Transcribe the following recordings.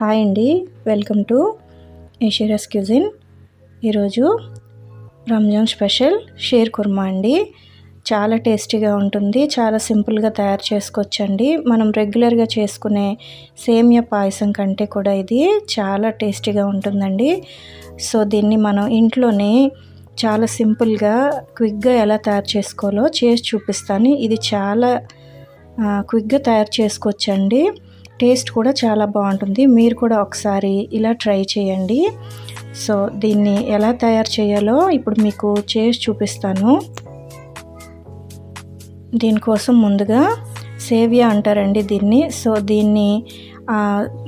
Hi అండి, welcome to ఏషియస్ cuisine. ఈరోజు Ramzan special share kurma అండి. చాలా టేస్టీగా ఉంటుంది, చాలా సింపుల్గా తయారు చేసుకోవచ్చండి. మనం రెగ్యులర్గా చేసుకునే సేమియా పాయసం కంటే కూడా ఇది చాలా టేస్టీగా ఉంటుందండి. సో దీన్ని మనం ఇంట్లోనే చాలా సింపుల్గా క్విక్గా ఎలా తయారు చేసుకోవాలో చేసి చూపిస్తాను. ఇది చాలా క్విక్గా తయారు చేసుకోవచ్చండి. టేస్ట్ కూడా చాలా బాగుంటుంది. మీరు కూడా ఒకసారి ఇలా ట్రై చేయండి. సో దీన్ని ఎలా తయారు చేయాలో ఇప్పుడు మీకు చేసి చూపిస్తాను. దీనికోసం ముందుగా సేవియా అంటారండి దీన్ని. సో దీన్ని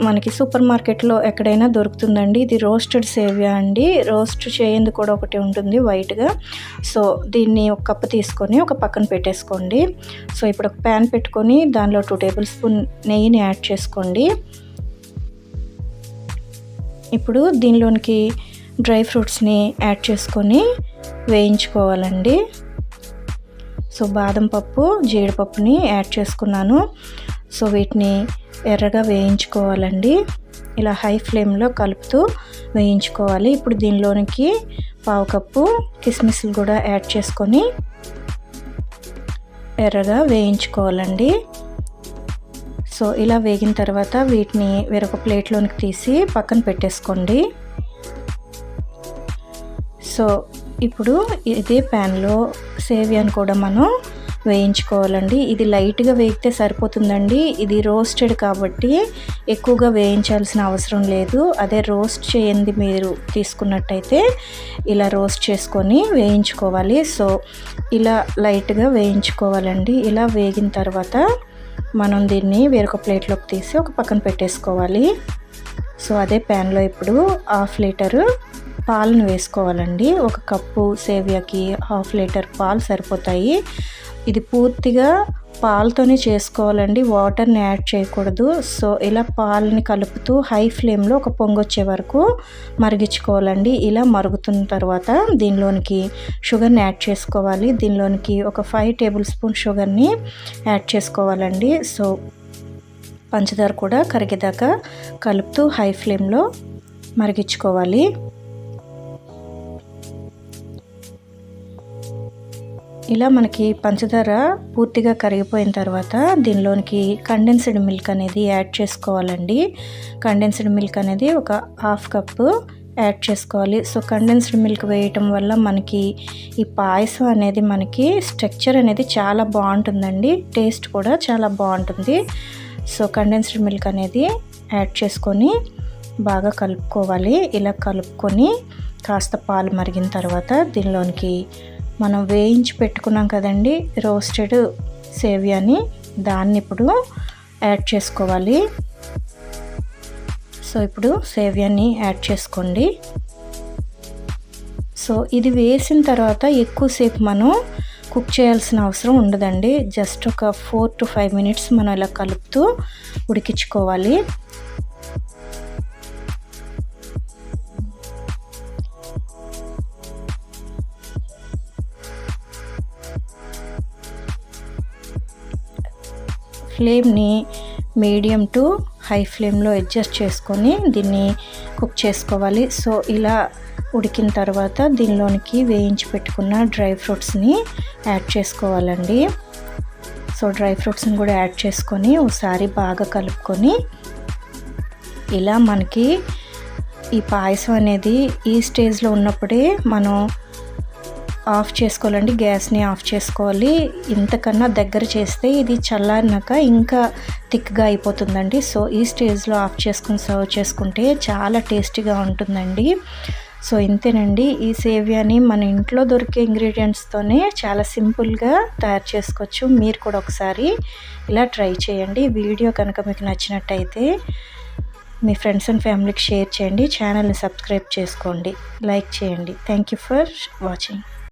మనకి సూపర్ మార్కెట్లో ఎక్కడైనా దొరుకుతుందండి. ఇది రోస్టెడ్ సేవియా అండి. రోస్ట్ చేయింది కూడా ఒకటి ఉంటుంది వైట్గా. సో దీన్ని ఒక కప్పు తీసుకొని ఒక పక్కన పెట్టేసుకోండి. సో ఇప్పుడు ఒక ప్యాన్ పెట్టుకొని దానిలో 2 టేబుల్ స్పూన్ నెయ్యిని యాడ్ చేసుకోండి. ఇప్పుడు దీనిలోనికి డ్రై ఫ్రూట్స్ని యాడ్ చేసుకొని వేయించుకోవాలండి. సో బాదం పప్పు, జీడిపప్పుని యాడ్ చేసుకున్నాను. సో వీటిని ఎర్రగా వేయించుకోవాలండి. ఇలా హై ఫ్లేమ్లో కలుపుతూ వేయించుకోవాలి. ఇప్పుడు దీనిలోనికి 1/2 కప్పు కిస్మిస్లు కూడా యాడ్ చేసుకొని ఎర్రగా వేయించుకోవాలండి. సో ఇలా వేగిన తర్వాత వీటిని వేరొక ప్లేట్లోనికి తీసి పక్కన పెట్టేసుకోండి. సో ఇప్పుడు ఇదే ప్యాన్లో సేవియాని కూడా మనం వేయించుకోవాలండి. ఇది లైట్గా వేగితే సరిపోతుందండి. ఇది రోస్టెడ్ కాబట్టి ఎక్కువగా వేయించాల్సిన అవసరం లేదు. అదే రోస్ట్ చేయండి మీరు తీసుకున్నట్టయితే ఇలా రోస్ట్ చేసుకొని వేయించుకోవాలి. సో ఇలా లైట్గా వేయించుకోవాలండి. ఇలా వేగిన తర్వాత మనం దీన్ని వేరొక ప్లేట్లోకి తీసి ఒక పక్కన పెట్టేసుకోవాలి. సో అదే ప్యాన్లో ఇప్పుడు 1/2 లీటరు పాలను వేసుకోవాలండి. 1 కప్పు సేవియాకి 1/2 లీటర్ పాలు సరిపోతాయి. ఇది పూర్తిగా పాలతోనే చేసుకోవాలండి, వాటర్ని యాడ్ చేయకూడదు. సో ఇలా పాలని కలుపుతూ హై ఫ్లేమ్లో ఒక పొంగొచ్చే వరకు మరిగించుకోవాలండి. ఇలా మరుగుతున్న తర్వాత దీనిలోనికి షుగర్ని యాడ్ చేసుకోవాలి. దీనిలోనికి ఒక 5 టేబుల్ స్పూన్ షుగర్ని యాడ్ చేసుకోవాలండి. సో పంచదార కూడా కరిగేదాకా కలుపుతూ హై ఫ్లేమ్లో మరిగించుకోవాలి. ఇలా మనకి పంచదార పూర్తిగా కరిగిపోయిన తర్వాత దీనిలోనికి కండెన్స్డ్ మిల్క్ అనేది యాడ్ చేసుకోవాలండి. కండెన్స్డ్ మిల్క్ అనేది ఒక 1/2 కప్పు యాడ్ చేసుకోవాలి. సో కండెన్స్డ్ మిల్క్ వేయటం వల్ల మనకి ఈ పాయసం అనేది మనకి స్ట్రక్చర్ అనేది చాలా బాగుంటుందండి. టేస్ట్ కూడా చాలా బాగుంటుంది. సో కండెన్స్డ్ మిల్క్ అనేది యాడ్ చేసుకొని బాగా కలుపుకోవాలి. ఇలా కలుపుకొని కాస్త పాలు మరిగిన తర్వాత దీనిలోనికి మనం వేయించి పెట్టుకున్నాం కదండి రోస్టెడ్ సేవియాని, దాన్ని ఇప్పుడు యాడ్ చేసుకోవాలి. సో ఇప్పుడు సేవియాని యాడ్ చేసుకోండి. సో ఇది వేసిన తర్వాత ఎక్కువసేపు మనం కుక్ చేయాల్సిన అవసరం ఉండదండి. జస్ట్ ఒక 4 to 5 మినిట్స్ మనం ఇలా కలుపుతూ ఉడికించుకోవాలి. ఫ్లేమ్ని మీడియం టు హై ఫ్లేమ్లో అడ్జస్ట్ చేసుకొని దీన్ని కుక్ చేసుకోవాలి. సో ఇలా ఉడికిన తర్వాత దీనిలోనికి వేయించి పెట్టుకున్న డ్రై ఫ్రూట్స్ని యాడ్ చేసుకోవాలండి. సో డ్రై ఫ్రూట్స్ని కూడా యాడ్ చేసుకొని ఒకసారి బాగా కలుపుకొని ఇలా మనకి ఈ పాయసం అనేది ఈ స్టేజ్లో ఉన్నప్పుడే మనం ఆఫ్ చేసుకోవాలండి. గ్యాస్ని ఆఫ్ చేసుకోవాలి. ఇంతకన్నా దగ్గర చేస్తే ఇది చల్లారినాక ఇంకా థిక్గా అయిపోతుందండి. సో ఈ స్టేజ్లో ఆఫ్ చేసుకొని సర్వ్ చేసుకుంటే చాలా టేస్టీగా ఉంటుందండి. సో ఇంతేనండి, ఈ సేవియాని మన ఇంట్లో దొరికే ఇంగ్రీడియంట్స్తోనే చాలా సింపుల్గా తయారు చేసుకోవచ్చు. మీరు కూడా ఒకసారి ఇలా ట్రై చేయండి. వీడియో కనుక మీకు నచ్చినట్టయితే మీ ఫ్రెండ్స్ అండ్ ఫ్యామిలీకి షేర్ చేయండి. ఛానల్ని సబ్స్క్రైబ్ చేసుకోండి, లైక్ చేయండి. Thank you for watching.